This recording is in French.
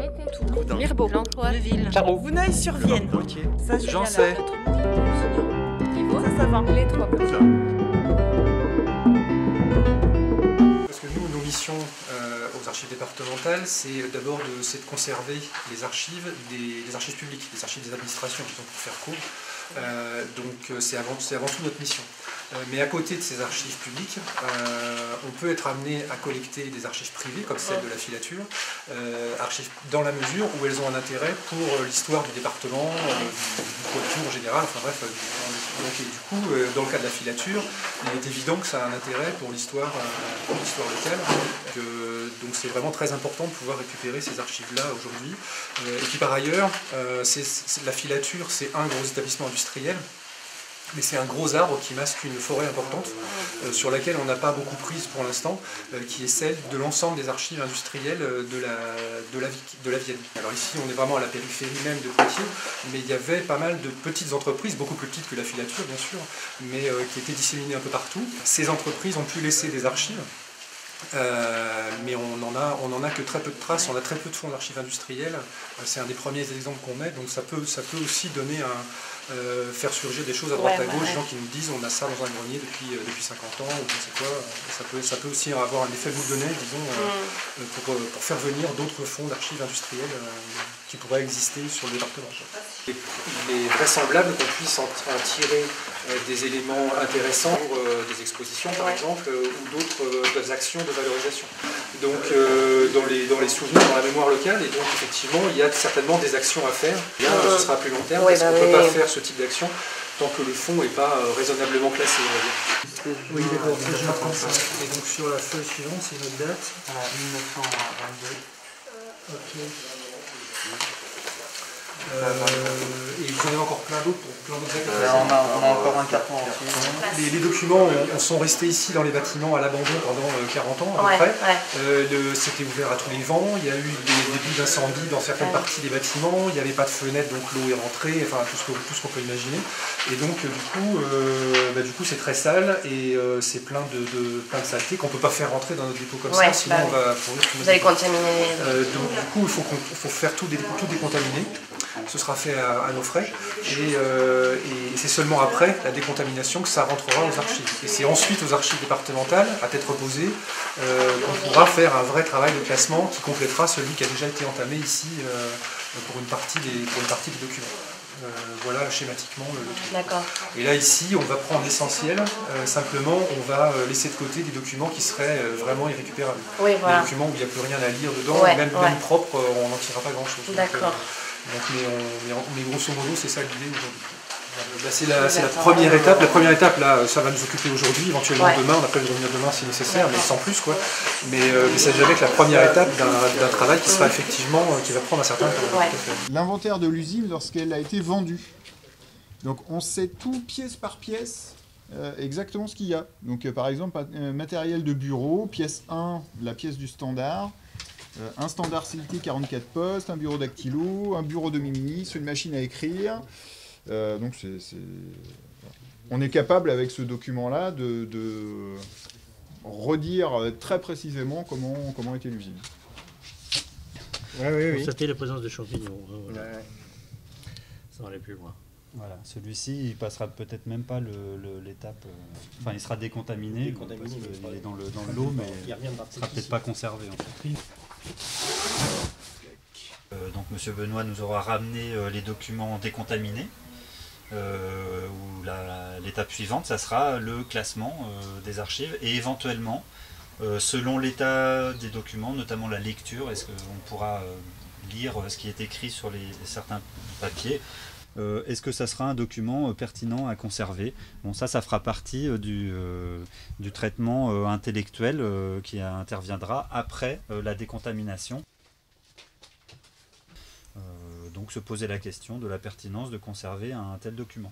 Moncontour, Mirbeau, L'Emploi, Neuville, Charroux, Vouneuil-sur-Vienne, ça Julien, sais. ça va, les trois petits. Parce que nous, nos missions aux archives départementales, c'est d'abord de conserver les archives des archives publiques, les archives des administrations, disons pour faire court. Donc c'est avant tout notre mission. Mais à côté de ces archives publiques, on peut être amené à collecter des archives privées, comme celle de la filature, archives dans la mesure où elles ont un intérêt pour l'histoire du département, du poitou en général, enfin bref. Donc, et du coup, dans le cas de la filature, il est évident que ça a un intérêt pour l'histoire locale. Donc c'est vraiment très important de pouvoir récupérer ces archives-là aujourd'hui. Et puis par ailleurs, la filature, c'est un gros établissement industriel. Mais c'est un gros arbre qui masque une forêt importante sur laquelle on n'a pas beaucoup prise pour l'instant, qui est celle de l'ensemble des archives industrielles de la Vienne. Alors ici on est vraiment à la périphérie même de Poitiers, mais il y avait pas mal de petites entreprises, beaucoup plus petites que la filature bien sûr, mais qui étaient disséminées un peu partout. Ces entreprises ont pu laisser des archives. Mais on n'en a que très peu de traces, on a très peu de fonds d'archives industrielles, c'est un des premiers exemples qu'on met, donc ça peut aussi donner faire surgir des choses à droite à gauche, des gens qui nous disent on a ça dans un grenier depuis 50 ans, ou je sais quoi, ça peut aussi avoir un effet boule de neige, disons, pour faire venir d'autres fonds d'archives industrielles qui pourraient exister sur le département. Il est vraisemblable qu'on puisse en tirer des éléments intéressants pour des expositions par exemple, ou d'autres actions de valorisation. Donc dans les souvenirs, dans la mémoire locale, et donc effectivement il y a certainement des actions à faire. Bien, ce sera à plus long terme, parce qu'on ne peut pas faire ce type d'action tant que le fonds n'est pas raisonnablement classé, on va dire. Oui, d'accord, je reprends ça. Et donc sur la feuille suivante, c'est notre date 1922. Ok. Et vous en avez encore plein d'autres actes. On a encore un carton entier. Les documents sont restés ici dans les bâtiments à l'abandon pendant 40 ans à peu près. C'était ouvert à tous les vents, il y a eu des débuts d'incendie dans certaines parties des bâtiments, il n'y avait pas de fenêtre donc l'eau est rentrée, enfin tout ce qu'on peut imaginer. Et donc du coup c'est très sale et c'est plein de saleté qu'on ne peut pas faire rentrer dans notre dépôt comme ça, sinon on va pourrir tout. Vous allez contaminer. Donc du coup il faut faire tout décontaminer. Ce sera fait à nos frais et c'est seulement après la décontamination que ça rentrera aux archives. Et c'est ensuite aux archives départementales, à tête reposée, qu'on pourra faire un vrai travail de classement qui complétera celui qui a déjà été entamé ici pour une partie des documents. Voilà schématiquement le truc. D'accord. Et là ici on va prendre l'essentiel, simplement on va laisser de côté des documents qui seraient vraiment irrécupérables. Oui, voilà. Des documents où il n'y a plus rien à lire dedans, même propre, on n'en tirera pas grand chose. D'accord. Mais grosso modo, c'est ça l'idée aujourd'hui. C'est la première étape. La première étape, là, ça va nous occuper aujourd'hui, éventuellement demain. On a prévu de revenir demain si nécessaire, mais sans plus, quoi. Mais c'est jamais que la première étape d'un travail qui sera effectivement, qui va prendre un certain temps. L'inventaire de l'usine lorsqu'elle a été vendue. Donc on sait tout pièce par pièce. Exactement ce qu'il y a. Donc par exemple, matériel de bureau, pièce 1, la pièce du standard. Un standard CLT 44 postes, un bureau dactylo, un bureau demi-ministre, une machine à écrire. Donc on est capable avec ce document-là de redire très précisément comment était l'usine. Oui. Constater la présence de champignons. Voilà. Ça va aller plus loin. Voilà, celui-ci il passera peut-être même pas l'étape. Enfin, il sera décontaminé parce qu'il est dans l'eau, mais il ne sera peut-être pas conservé en fait. Donc M. Benoît nous aura ramené les documents décontaminés. Où l'étape suivante, ça sera le classement des archives et éventuellement, selon l'état des documents, notamment la lecture, est-ce qu'on pourra lire ce qui est écrit sur certains papiers. Est-ce que ça sera un document pertinent à conserver? Bon, ça fera partie du traitement intellectuel qui interviendra après la décontamination. Donc se poser la question de la pertinence de conserver un tel document.